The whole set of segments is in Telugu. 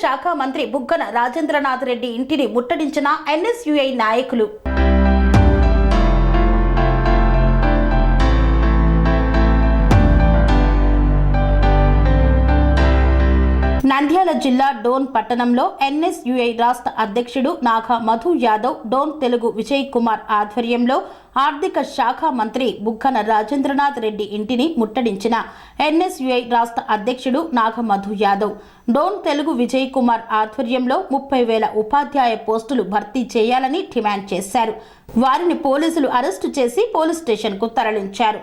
శాఖ మంత్రి బుగ్గన రాజేంద్రనాథ్ రెడ్డి ఇంటిని ముట్టడించిన ఎన్ఎస్యుఐ నాయకులు. నంద్యాల జిల్లా డోన్ పట్టణంలో ఎన్ఎస్యుఐ రాష్ట్ర అధ్యక్షుడు నాగా మధు యాదవ్, డోన్ తెలుగు విజయ్ కుమార్ ఆధ్వర్యంలో ఆర్థిక శాఖ మంత్రి బుగ్గన రాజేంద్రనాథ్ రెడ్డి ఇంటిని ముట్టడించిన ఎన్ఎస్యుఐ రాష్ట్ర అధ్యక్షుడు నాగా మధు యాదవ్, డోన్ తెలుగు విజయ్ కుమార్ ఆధ్వర్యంలో 30,000 ఉపాధ్యాయ పోస్టులు భర్తీ చేయాలని డిమాండ్ చేశారు. వారిని పోలీసులు అరెస్టు చేసి పోలీస్ స్టేషన్కు తరలించారు.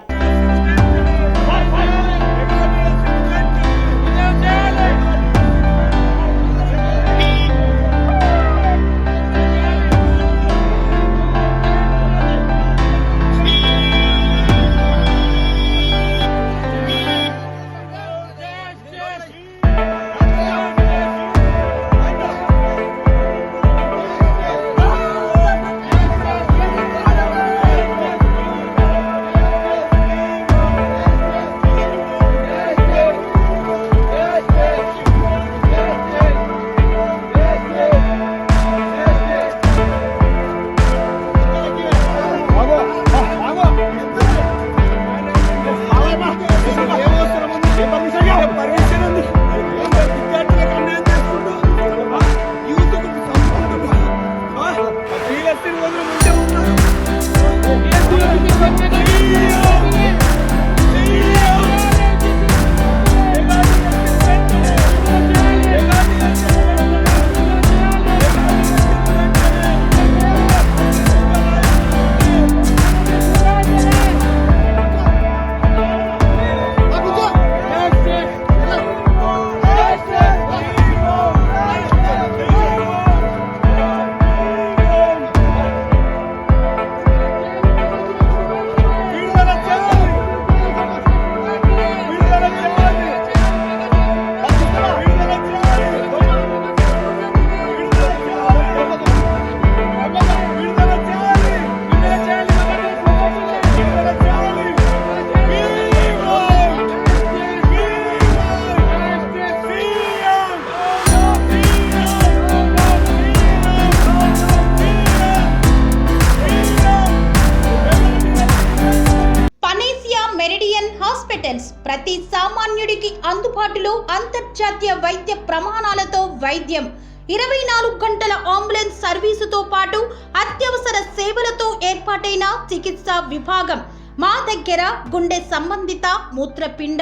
ప్రతి సామాన్యుడికి అందుబాటులో అంతర్జాతీయ వైద్య ప్రమాణాలతో వైద్యం, 24 గంటల అంబులెన్స్ సర్వీసుతో పాటు అత్యవసర సేవలతో ఏర్పాటైన చికిత్సా విభాగం. మా దగ్గర గుండె సంబంధిత, మూత్రపిండ,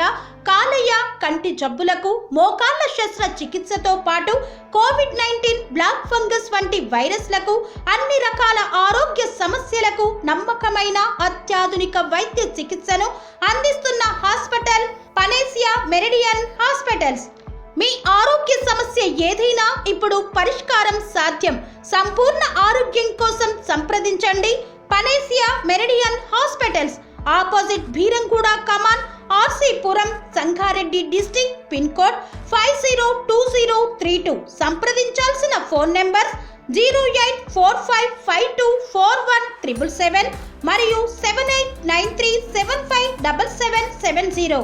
కాలేయ, కంటి జబ్బులకు, మోకాళ్ల శస్త్రచికిత్సతో పాటు కోవిడ్-19, బ్లాక్ ఫంగస్ వంటి వైరస్లకు, అన్ని రకాల ఆరోగ్య సమస్యలకు నమ్మకమైన అత్యాధునిక వైద్య చికిత్సను అందిస్తున్న హాస్పిటల్ పనేసియా మెరిడియన్ హాస్పిటల్స్. మీ ఆరోగ్య సమస్య ఏదైనా ఇప్పుడు పరిష్కారం సాధ్యం. సంపూర్ణ ఆరోగ్యం కోసం సంప్రదించండి Panacea Meridian hospitals, opposite Bheeramguda Kaman, RC Puram, Sangareddy district, pin code 502032. సంప్రదించాల్సిన ఫోన్ నెంబర్ 0845524177 మరియు 7893757770.